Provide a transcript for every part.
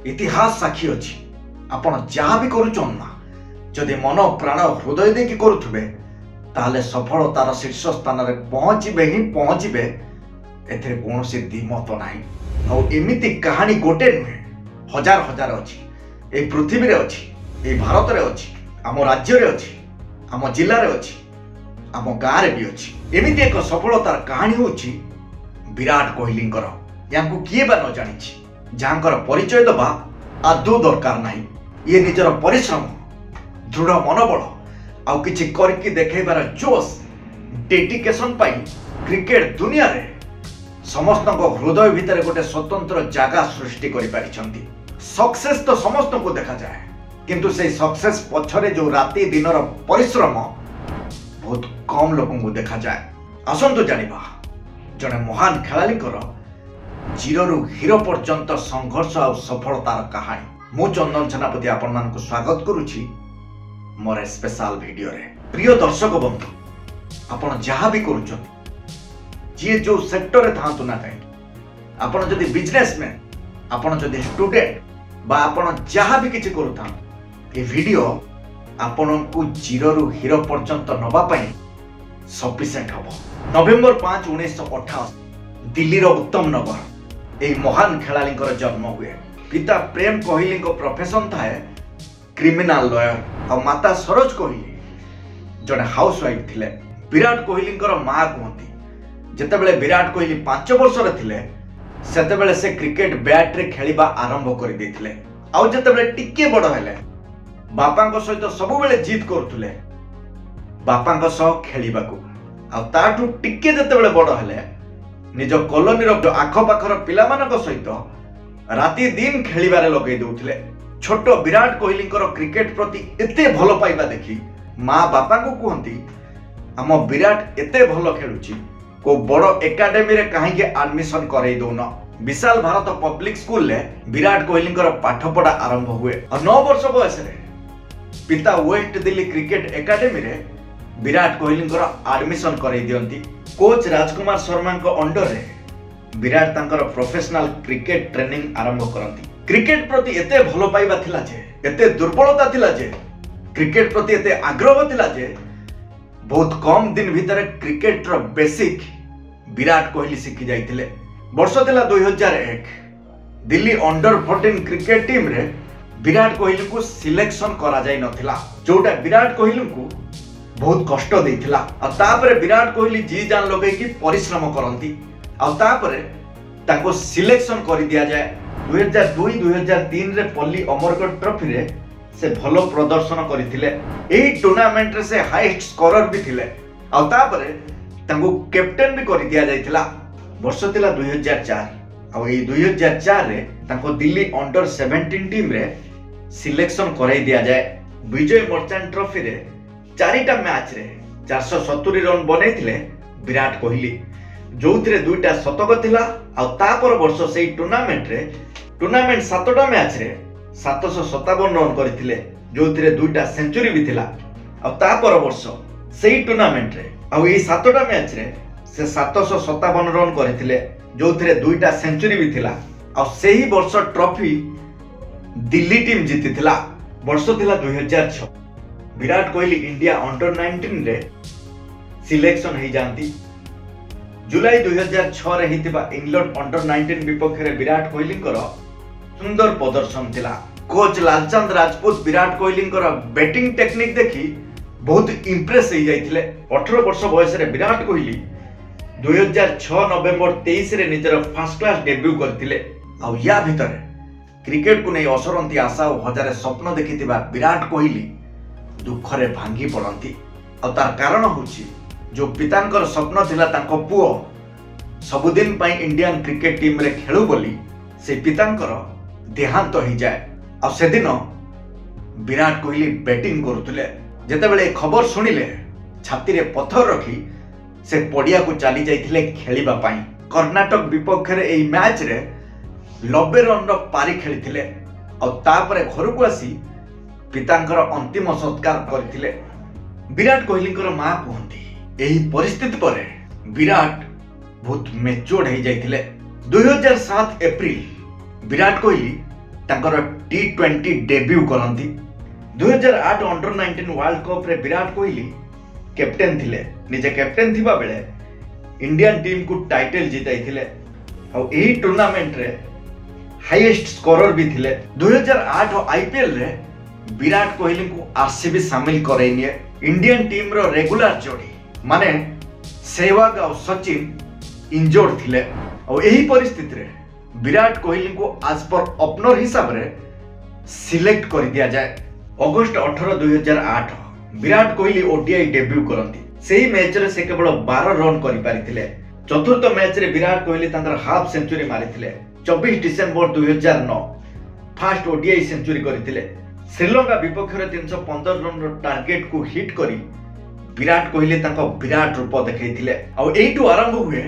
इतिहास साक्षी अच्छी आपण जहाँ भी करुचन ना जदि मन प्राण हृदय देकी करुथुबे ताले सफलतार शीर्ष स्थान में पहुँचे ही पहुँचे एथे कौन से द्विमत नाही और एमिति कहानी गोटे नुहे हजार हजार अच्छी ए पृथ्वी रे अच्छी ए भारत रे अच्छी आम राज्य रे अच्छी आम जिले में अच्छी आम गाँव में भी अच्छी एमिति एक सफलतार कहानी होची विराट कोहली या किए बा न जानी जहाँकर परिचय दबा आदौ दरकार नहीं ये निजर परिश्रम दृढ़ मनोबल आउ किछि करके देखेबार जोश डेडिकेशन पाई क्रिकेट दुनिया रे समस्त हृदय भितर गोटे स्वतंत्र जगह सृष्टि करि पारिछंती। सक्सेस तो समस्त को देखा जाए किंतु से सक्सेस पछरे जो राति दिनर परिश्रम बहुत कम लोगों को देखा जाए। आसंतु जानिबा जने महान खेलाड़ीकर जीरो हीरो पर्यंत संघर्ष और सफलतार कहानी। मु चंदन सेनापति आपण मानक स्वागत करुछि मोर स्पेशल वीडियो रे। प्रिय दर्शक बंधु आपण जहाँ भी करुछन जी जो सेक्टर रे थांतु ना कहीं आपण जदि बिजनेसमैन आपण जदि स्टूडेंट बा आपण जहाँ भी किछि करूथा ए वीडियो आपण को जीरो रु हीरो पर्यंत नबा पई सफिशिएंट हबो। नवेम्बर 5, 1958 दिल्ली उत्तम नगर ए महान खेलाड़ी जन्म हुए। पिता प्रेम कोहली प्रोफेशन थाए क्रिमिनल लॉयर और माता सरोज कोहली जड़े हाउस वाइफ थिले। विराट कोहली माँ कहती जितेबले विराट कोहली 5 वर्षर थिले सेतेबले से क्रिकेट बैट रे खेलिबा आरंभ कर देथिले। आउ जितेबले टिके बड़ हेले बापांको सहित सब बेले जिद करथुले बापांको सह खेलिबाकू। आ ताठू टिके जितेबले बड़ हेले निज कॉलोनी रो आख पाखर पिला मानक सहित राति दिन खेलिबारे लगै दउथिले। छोट विराट कोहली क्रिकेट प्रति एते भल पाइबा देखी माँ बापा को कहती आम विराट एते भल खेलुची को बड़ एकाडेमी रे कहीं एडमिशन करई दउन। विशाल भारत पब्लिक स्कूल ले विराट कोहली पाठ पढ़ा आरंभ हुए और 9 वर्ष बयस रे पिता वेस्ट दिल्ली क्रिकेट एकाडेमी रे विराट कोहली एडमिशन करई दियंती। कोच राजकुमार शर्मा अंडर रे विराट तांकर प्रोफेशनल क्रिकेट ट्रेनिंग आरंभ करती। क्रिकेट प्रति एते भल पाइबा थिला जे एते दुर्बलता थिला जे क्रिकेट प्रति एते आग्रह थिला जे बहुत कम दिन भितर क्रिकेट रो बेसिक विराट कोहली शिखी जाइतिले। वर्ष थिला 2001 दिल्ली अंडर 14 क्रिकेट टीम रे विराट कोहली को सिलेक्शन करा जाय नथिला जोटा विराट कोहली को बहुत कष्ट देइथिला। आ तापरे विराट कोहली जी जान लगे कि परिश्रम करंती आ तापरे ताको सिलेक्शन कर दिया जाए। 2002-2003 रे पल्ली अमरगढ़ ट्रॉफी रे से भलो प्रदर्शन करथिले। एही टूर्नामेंट रे से हाईएस्ट स्कोरर भी थिले आ तापरे ताको कैप्टन भी कर दिया जाइथिला। वर्ष थिला 2004 आ एही 2004 रे ताको दिल्ली अंडर 17 टीम रे सिलेक्शन कराई दिया जाए। विजय मर्चेंट ट्रॉफी रे 4टा मैच रे 470 रन बनैथिले विराट कोहली जो 2टा शतक थिला आ तापर वर्ष से टूर्नामेंट 7टा मैच रे 757 रन करथिले जो 2टा सेंचुरी भी थिला। आ तापर वर्ष से टूर्नामेंट रे आ ए 7टा मैच रे से 757 रन करथिले जो 2टा सेंचुरी भी थिला। आ सेही वर्ष ट्रॉफी दिल्ली टीम जीति थिला। वर्ष थिला 2006 विराट कोहली इंडिया अंडर 19 रे सिलेक्शन हो जाती। जुलाई 2006 रे हितिबा इंग्लैंड अंडर 19 विपक्ष रे विराट कोहली सुंदर प्रदर्शन थिला। Coach Lalchand Rajput Virat Kohli batting technique देखी बहुत इंप्रेस हो जाइथिले। 18 वर्ष बयस रे विराट कोहली 2006 नवेम्बर 23 रे निजर फर्स्ट क्लास डेब्यू करथिले। आ या भितर क्रिकेट को नहीं असरंती आशा और हजारे स्वप्न देखिथिबा विराट कोहली दुख रे भांगी पड़ती। और तार कारण होची जो पितांकर स्वप्न थिला तांको पुओ सबुदिन पाई इंडियन क्रिकेट टीम रे खेलु बोली से पितांकर देहांत हो जाए। आ से दिन विराट कोहली बैटिंग करुले जेतेबेले खबर सुनिले छाती रे पत्थर रखी से पड़िया को चली जाइथिले खेलिबा पाई। कर्नाटक विपक्ष रे एई मैच रे 90 रन रो पारी खेलिथिले और तापरे घर को आसी पितांकर अंतिम संस्कार करथिले। विराट कोहली मां कहती एही परिस्थिति पर विराट बहुत मेच्योर्ड हो जाइथिले। 2007 एप्रिल विराट कोहली तांकर T20 डेब्यू करंती 2008 अंडर 19 वर्ल्ड कप रे विराट कोहली कैप्टेन थिले निजे कैप्टेन थिबा बेले इंडियन टीम को टाइटल जिताइथिले और एही टूर्नामेंट रे हाईएस्ट स्कोरर भी थिले 2008 आईपीएल रे विराट कोहली को आरसीबी शामिल करैनिए इंडियन टीम रो रेगुलर जोड़ी माने सहवाग और सचिन इंजोर्ड थिले और एही परिस्थिति रे विराट कोहली को आज पर ओपनर हिसाब रे सिलेक्ट कर दिया जाए अगस्त 18 2008 विराट कोहली ओडीआई डेब्यू करंती सेही मैच रे से केवल 12 रन करि पारिथिले चतुर्थ मैच रे विराट कोहली तांकर हाफ सेंचुरी मारिथिले 24 डिसेंबर 2009 फर्स्ट ओडीआई सेंचुरी करथिले श्रीलंका विपक्ष रे 315 रन रो टार्गेट को हिट करी विराट कोहली तांको विराट रूप देखैथिले और एइटु आरंभ हुए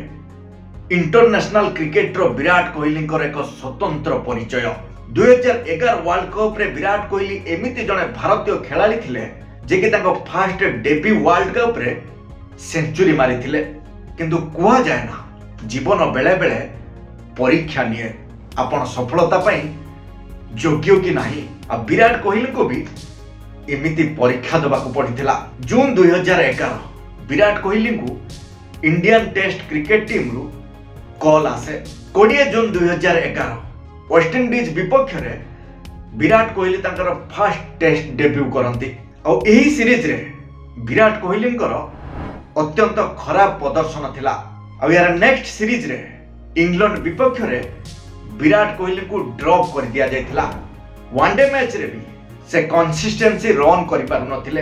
इंटरनेशनल क्रिकेट रो विराट कोहली एक स्वतंत्र परिचय 2011 वर्ल्ड कप रे विराट कोहली एमिति जने भारतीय खेलाड़ी थिले जे कि तांको फर्स्ट डेब्यू वर्ल्ड कप रे सेंचुरी मारिथिले किंतु कुआ जाय ना जीवन बेले बेले परीक्षा निये आपण सफलता पई योग्य कि नाही आ विराट कोहली को भी एमिति परीक्षा देबाकू पड़िथिला जून 2011 विराट कोहली को इंडियन टेस्ट क्रिकेट टीम रु कॉल आसे 20 जून 2011 वेस्टइंडीज विपक्ष रे विराट कोहली तांकर फर्स्ट टेस्ट डेब्यू करंती और एही सीरीज रे विराट कोहली अत्यंत खराब प्रदर्शन थिला और यार नेक्स्ट सीरीज रे इंग्लैंड विपक्ष रे विराट कोहली को ड्रॉप कर दिया जायथिला वनडे मैच रे भी से कंसिस्टेंसी रन करि पारु नथिले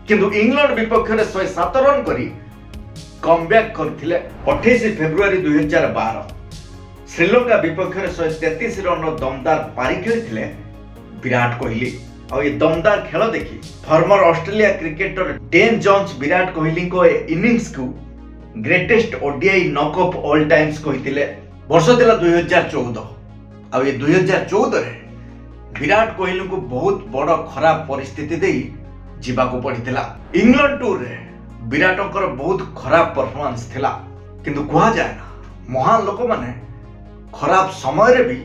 किंतु इंग्लैंड विपक्ष रे 107 रन करी कमबैक करथिले 28 फेब्रुआरी 2012 श्रीलंका विपक्ष रे 133 रन रो दमदार पारी खेलिथिले विराट कोहली और ये दमदार खेल देखि former Australia cricketer Dean Jones Virat Kohli को इनिंग्स को greatest ODI knock of all times कहिथिले वर्ष दिला 2014 और ये 2014 रे विराट कोहली को बहुत बड़ खराब परिस्थिति देई जीवा को पड़िथिला इंग्लैंड टूर रे विराटकर बहुत खराब परफॉर्मेंस थिला किंतु कहा जाए ना महान लोक माने खराब समय रे भी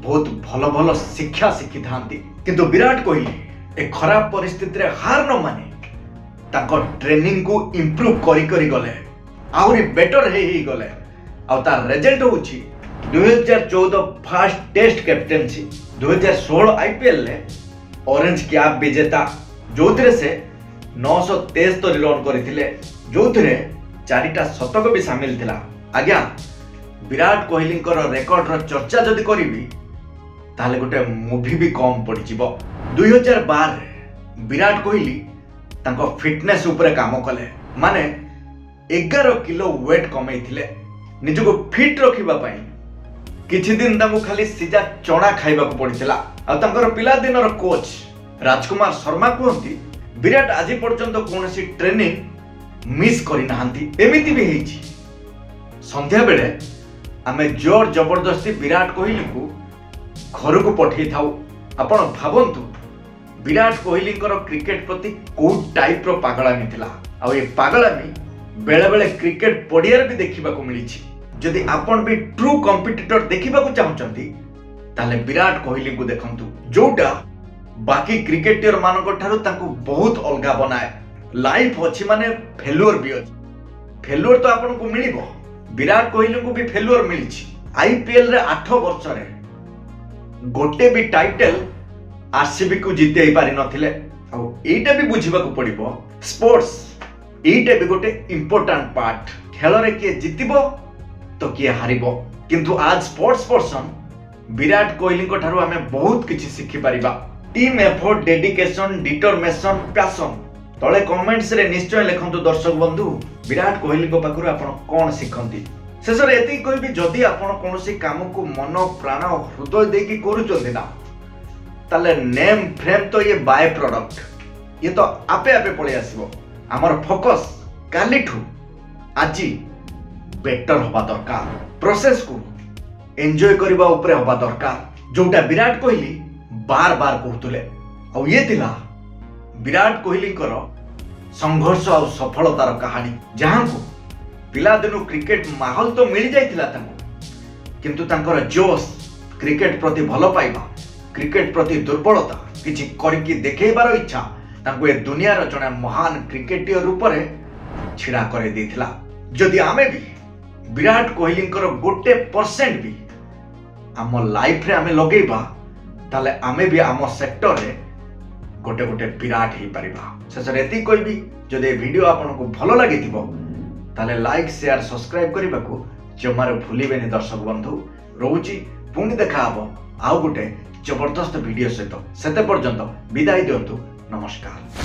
बहुत भल भल शिक्षा शिखी थांती किंतु विराट कोहली ए खराब परिस्थिति रे हार न माने ताको ट्रेनिंग को इंप्रूव करी करी गले आउरी बेटर हे गले आ तार रिजल्ट होची 2014 फर्स्ट टेस्ट कैप्टेनसी 2016 आईपीएल ले ऑरेंज कैप विजेता जोथरे से 973 रन करथिले जोथरे 4टा शतक भी शामिल थिला आज्ञा विराट कोहली रेकॉर्ड रो चर्चा जदि करिवि ताले गोटे मूवी भी कम पड़ी जीवो 2012 विराट कोहली तांको फिटनेस ऊपर काम कले माने 11 किलो वेट कमाई थिले निजको फिट रखिबा पई किछि दिन तांको खाली सिजा चणा खाइबा को पड़िथिला आ तांकर पिला दिनर कोच राजकुमार शर्मा कहंती विराट आज पर्यंत कोनसी ट्रेनिंग मिस करि नाहंती एमिति भी हेछि संध्या बेले आमे जोर जबरदस्ती विराट कोहली को घर को पठै थाउ आपण भाबंतु विराट कोहली क्रिकेट प्रति को टाइप रो पागलामी थिला आ ए पागलामी बेले बेले क्रिकेट पडिया रे भी देखिबा को मिलिछि जदि आपण भी ट्रू कॉम्पिटिटर देखिबा को चाहउचंती ताले विराट कोहली को देखंतु जोटा बाकी क्रिकेटर मानक ठारो तांको बहुत अलगा बनाए लाइफ अछि माने फेल्योर भी अछि फेल्योर तो आपण को मिलिबो विराट कोहली को भी फेल्योर मिलिछि आईपीएल रे 8 वर्ष रे गोटे भी टाइटल आरसीबी को जीते पारि नथिले आ एटा भी बुझिबा को पड़िबो स्पोर्ट्स एटा भी गोटे इंपोर्टेंट पार्ट खेल रे के जितिबो तो किए हारिबो किंतु आज स्पोर्ट्स पर्सन विराट कोहली को ठारो हमें बहुत किछि सिखि परिबा team effort dedication determination passion तळे कमेंट्स रे निश्चय लिखंतु दर्शक बंधु विराट कोहली को पाखरु आपण कोन सिखंती शेष रे एति कहबी जदि आपण कोनोसी काम को मन प्राण हृदय देकी करूचंदी ना ताले नेम फ्रेम तो ये बाय प्रोडक्ट ये तो आपे आपे पळे आसीबो हमर फोकस कालीठू आजी बेटर होबा दरकार प्रोसेस को एंजॉय करबा ऊपर होबा दरकार जोटा विराट कोहली बार बार कहतुले और ये थिला विराट कोहली संघर्ष और सफलतार कहानी जहां को पिला दिनु क्रिकेट माहौल तो मिल जाइतिला तांको किंतु तांकर जोश क्रिकेट प्रति भल पाइबा क्रिकेट प्रति दुर्बलता किछि करके देखैबार इच्छा तांको ए दुनियार जने महान क्रिकेटियर रूप में छिड़ा करे देथिला। जदि आमे भी विराट कोहली गोटे परसेंट भी आम लाइफ रे आमे लगेबा ताले आमे भी आम सेक्टर रे गोटे गोटे विराट ही परिबा। शेषरे एति कहबी जदि वीडियो आपनको भल लागिथिबो ताले लाइक शेयर सब्सक्राइब करने को जमार भूलिबेनी दर्शक बंधु। रोची पुणी देखा हबो आउ गोटे जबरदस्त वीडियो सहित सेते पर्यंत विदाय दियंतु। नमस्कार।